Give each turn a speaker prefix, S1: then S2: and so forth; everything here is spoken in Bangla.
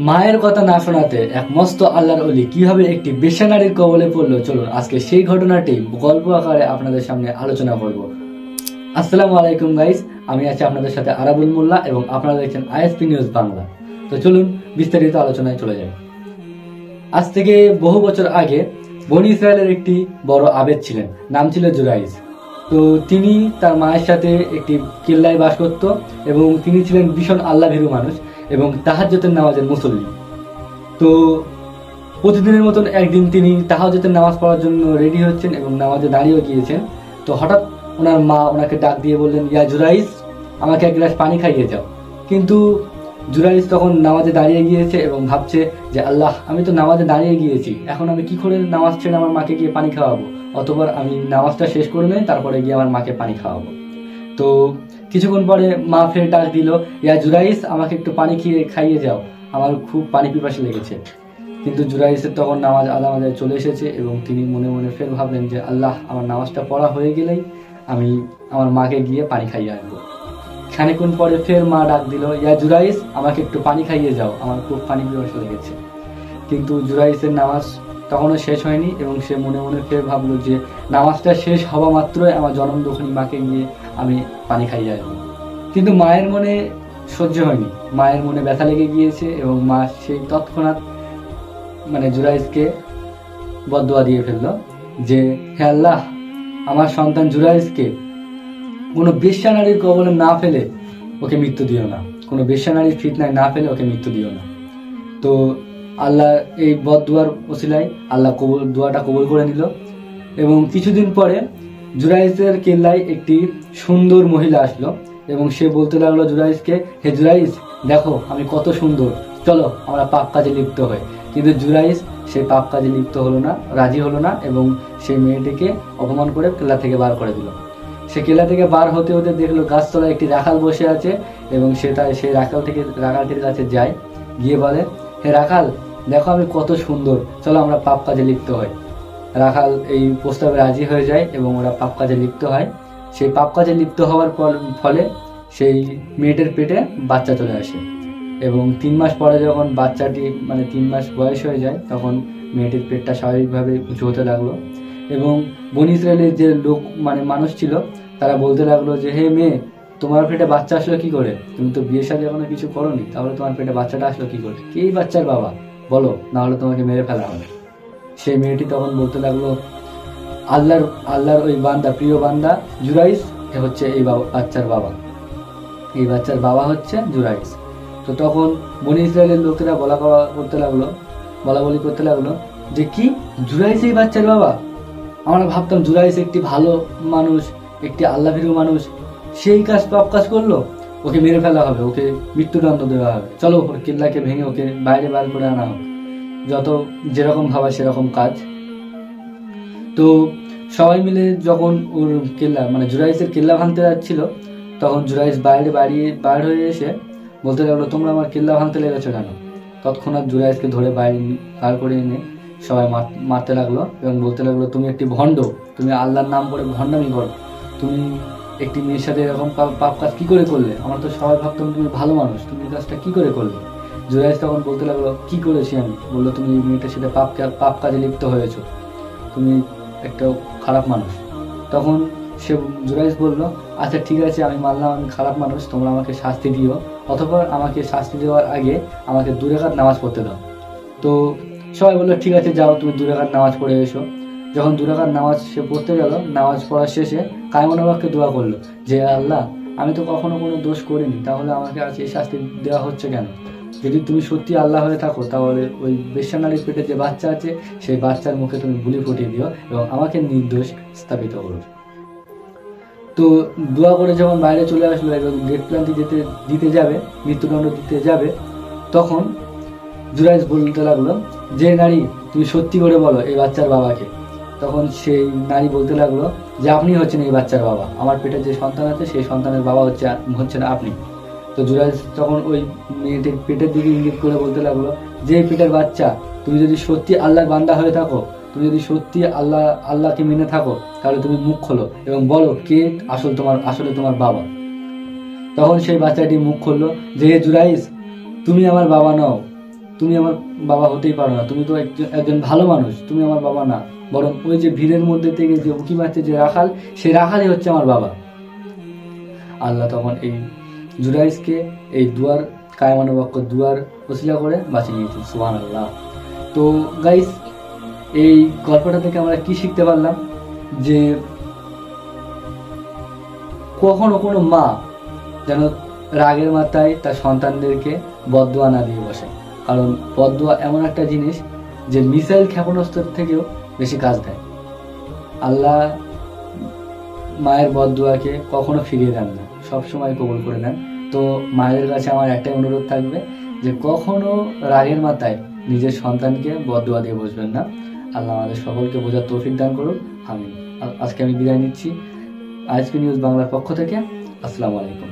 S1: মায়ের কথা না শোনাতে এক মস্ত আল্লাহর ওলি কিভাবে একটি বেশ্যা নারীর কবলে পড়লো, চলুন আজকে সেই ঘটনাটি গল্প আকারে আপনাদের সামনে আলোচনা করব। আসসালামু আলাইকুম গাইস, আমি আছি আপনাদের সাথে আরাবুল মোল্লা এবং আপনারা দেখছেন আইএসপি নিউজ বাংলা। তো চলুন বিস্তারিত আলোচনায় চলে যাই। আজ থেকে বহু বছর আগে বনি ইসরায়েলের একটি বড় আবেদ ছিলেন, নাম ছিল জুরাইজ। তো তিনি তার মায়ের সাথে একটি কিল্লায় বাস করত এবং তিনি ছিলেন ভীষণ আল্লাহ ভীরু মানুষ এবং তাহাজ্জুদের নামাজের মুসল্লি। তো প্রতিদিনের মতন একদিন তিনি তাহাজ্জুদের নামাজ পড়ার জন্য রেডি হচ্ছেন এবং নামাজে দাঁড়িয়েও গিয়েছেন। তো হঠাৎ ওনার মা ওনাকে ডাক দিয়ে বললেন, ইয়া জুরাইজ, আমাকে এক গ্লাস পানি খাইয়ে যাও। কিন্তু জুরাইজ তখন নামাজে দাঁড়িয়ে গিয়েছে এবং ভাবছে যে আল্লাহ, আমি তো নামাজে দাঁড়িয়ে গিয়েছি, এখন আমি কি করে নামাজ ছেড়ে আমার মাকে গিয়ে পানি খাওয়াবো? অতঃপর আমি নামাজটা শেষ করে নেই, তারপরে গিয়ে আমার মাকে পানি খাওয়াবো। তো কিছুক্ষণ পরে মা ফের ডাক দিল, ইয়া জুরাইজ, আমাকে একটু পানি খাইয়ে যাও, আমার খুব পানি পিপাসা লেগেছে। কিন্তু জুরাইজের তখন নামাজ আধা মাঝে চলে এসেছে এবং তিনি মনে মনে ফের ভাবলেন যে আল্লাহ, আমার নামাজটা পড়া হয়ে গেলেই আমি আমার মাকে গিয়ে পানি খাইয়ে আনবো। খানিকক্ষণ পরে ফের মা ডাক দিল, ইয়া জুরাইজ, আমাকে একটু পানি খাইয়ে যাও, আমার খুব পানি পিপাসা লেগেছে। কিন্তু জুরাইজের নামাজ তখনও শেষ হয়নি এবং সে মনে মনে ফের ভাবলো যে নামাজটা শেষ হওয়া মাত্রই আমার জনম দুঃখিনী মাকে গিয়ে আমি পানি খাইয়ে আসবো। কিন্তু মায়ের মনে সহ্য হয়নি, মায়ের মনে ব্যথা লেগে গিয়েছে এবং মা সেই তৎক্ষণাৎ জুরাইজকে বদদোয়া দিয়ে ফেললো যে হে আল্লাহ, আমার সন্তান জুরাইজকে কোনো বেশ্যা নারীর কবলে না ফেলে ওকে মৃত্যু দিও না, কোনো বেশ্যা নারীর ফিতনায় না ফেলে ওকে মৃত্যু দিও না। তো আল্লাহ এই বদদুয়ার ওসিলায় আল্লাহ দোয়াটা কবুল করে নিল এবং কিছুদিন পরে জুরাইজের কেল্লায় একটি সুন্দর মহিলা আসলো এবং সে বলতে লাগলো জুরাইজকে, হে জুরাইজ, দেখো আমি কত সুন্দর, চলো আমরা পাপ কাজে লিপ্ত হই। কিন্তু জুরাইজ সেই পাপ কাজে লিপ্ত হলো না, রাজি হলো না এবং সেই মেয়েটিকে অপমান করে কেল্লা থেকে বার করে দিল। সে কেল্লা থেকে বার হতে হতে দেখলো গাছতলায় একটি রাখাল বসে আছে এবং সেই রাখালটির কাছে যায়, গিয়ে বলে, হে রাখাল, দেখো আমি কত সুন্দর, চলো আমরা পাপ কাজে লিপ্ত হই। রাখাল এই প্রস্তাবে রাজি হয়ে যায় এবং ওরা পাপ কাজে লিপ্ত হয়। সেই পাপ কাজে লিপ্ত হওয়ার ফলে সেই মেয়েটার পেটে বাচ্চা চলে আসে এবং 3 মাস পরে যখন বাচ্চাটি 3 মাস বয়স হয়ে যায় তখন মেয়েটির পেটটা স্বাভাবিকভাবে উঁচু হতে লাগলো এবং বনি ইসরায়েলের যে লোক মানুষ ছিল তারা বলতে লাগলো যে হে মেয়ে, তোমার পেটে বাচ্চা আসলো কি করে? তুমি তো বিয়ে শাদী এখনো কিছু করোনি, তাহলে তোমার পেটে বাচ্চাটা আসলো কি করে? কে এই বাচ্চার বাবা? বলো, না হলে তোমাকে মেরে ফেলা হবে। সেই মেয়েটি তখন বলতে লাগলো, আল্লাহর ওই বান্দা, প্রিয় বান্দা জুরাইজ হচ্ছে এই বাচ্চার বাবা, এই বাচ্চার বাবা হচ্ছে জুরাইজ। তো তখন বনি ইসরায়েলের লোকেরা বলাবলি করতে লাগলো যে কি, জুরাইজ এই বাচ্চার বাবা? আমরা ভাবতাম জুরাইজ একটি ভালো মানুষ, একটি আল্লাহ ভীরু মানুষ, সেই পাপ কাজ করলো, ওকে মেরে ফেলা হবে, ওকে মৃত্যুদণ্ড দেওয়া হবে, চলো ওর কিল্লাকে ভেঙে ওকে বাইরে বার করে আনা হোক, যেরকম ভাবা সেরকম কাজ। তো সবাই মিলে যখন ওর কেল্লা জুরাইজের কেল্লা ভাঙতে যাচ্ছিল তখন জুরাইজ বাইরে হয়ে এসে বলতে লাগলো, তোমরা আমার কেল্লা ভাঙতে লেগেছো কেন? তৎক্ষণাৎ জুরাইজকে ধরে বার করে এনে সবাই মারতে লাগলো এবং বলতে লাগলো, তুমি একটি ভণ্ড, তুমি আল্লাহর নাম করে ভণ্ডামি করো, তুমি একটি মেয়ের সাথে এরকম পাপ কাজ কি করে করলে? আমরা তো সবাই ভাবতাম তুমি ভালো মানুষ, তুমি এই কাজটা কি করে করলে? জুরাইজ তখন বলতে লাগলো, কি করেছি আমি? বললো, তুমি এই মেয়েটার সাথে পাপ কাজে লিপ্ত হয়েছো, তুমি একটা খারাপ মানুষ। তখন জুরাইজ বলল, আচ্ছা ঠিক আছে, আমি মানলাম আমি খারাপ মানুষ, তোমরা আমাকে শাস্তি দিও, অথবা আমাকে শাস্তি দেওয়ার আগে আমাকে 2 রাকাত নামাজ পড়তে দাও। তো সবাই বললো, ঠিক আছে, যাও তুমি 2 রাকাত নামাজ পড়ে এসো। যখন 2 রাকাত নামাজ সে পড়তে গেল, নামাজ পড়ার শেষে কায়মনোবাক্যে দোয়া করলো যে আল্লাহ, আমি তো কখনো কোনো দোষ করিনি, তাহলে আমাকে আজ এই শাস্তি দেওয়া হচ্ছে কেন? যদি তুমি সত্যি আল্লাহ হয়ে থাকো তাহলে ওই বেশ্যা নারীর পেটে যে বাচ্চা আছে সেই বাচ্চার মুখে তুমি গুলি ফুটিয়ে দিও এবং আমাকে নির্দোষ স্থাপিত করো। তো দোয়া করে যখন বাইরে চলে আসলো এবং ডেথ প্ল্যান্টি দিতে যাবে, মৃত্যুদণ্ড দিতে যাবে, তখন জুরাইজ বলতে লাগলো, যে নারী, তুমি সত্যি করে বলো এই বাচ্চার বাবাকে। তখন সেই নারী বলতে লাগলো যে আপনি হচ্ছেন এই বাচ্চার বাবা, আমার পেটে যে সন্তান আছে সেই সন্তানের বাবা হচ্ছেন আপনি। তো জুরাইজ তখন ওই মেয়েটির পেটের দিকে ইঙ্গিত করে বলতে লাগলো, যে পেটের বাচ্চা, তুমি যদি সত্যি আল্লাহর বান্দা হয়ে থাকো, তুমি যদি সত্যি আল্লাহকে মেনে থাকো, তাহলে তুমি মুখ খোলো এবং বলো কে আসলে তোমার বাবা। তখন সেই বাচ্চাটি মুখ খুললো যে হে জুরাইজ, তুমি আমার বাবা নও, তুমি আমার বাবা হতেই পারো না, তুমি তো একজন ভালো মানুষ, তুমি আমার বাবা না, বরং ওই যে ভিড়ের মধ্যে থেকে যে উঁকি মারছে যে রাখাল, সেই রাখালই হচ্ছে আমার বাবা। আল্লাহ তখন এই জুরাইজকে এই দুয়ার কায়মানুবাক্য দুয়ার ওসিলা করে বাঁচিয়ে নিয়েছে। সুবহানাল্লাহ। তো গাইস, এই গল্পটা থেকে আমরা কি শিখতে পারলাম, যে কখনো কোনো মা যেন রাগের মাথায় তার সন্তানদেরকে বদদোয়া না দিয়ে বসে, কারণ বদদোয়া এমন একটা জিনিস যে মিসাইল ক্ষেপণাস্ত্রের থেকেও বেশি কাজ দেয়। আল্লাহ মায়ের বদদোয়াকে কখনো ফিরিয়ে দেন না, সবসময় কবুল করে নেন। তো মায়েদের কাছে আমার একটাই অনুরোধ থাকবে যে কখনো রাগের মাথায় নিজের সন্তানকে বদদোয়া দিয়ে বসবেন না। আল্লাহ আমাদের সকলকে বোঝার তৌফিক দান করুন, আমিন। আজকে আমি বিদায় নিচ্ছি আইএসপি নিউজ বাংলার পক্ষ থেকে। আসসালামু আলাইকুম।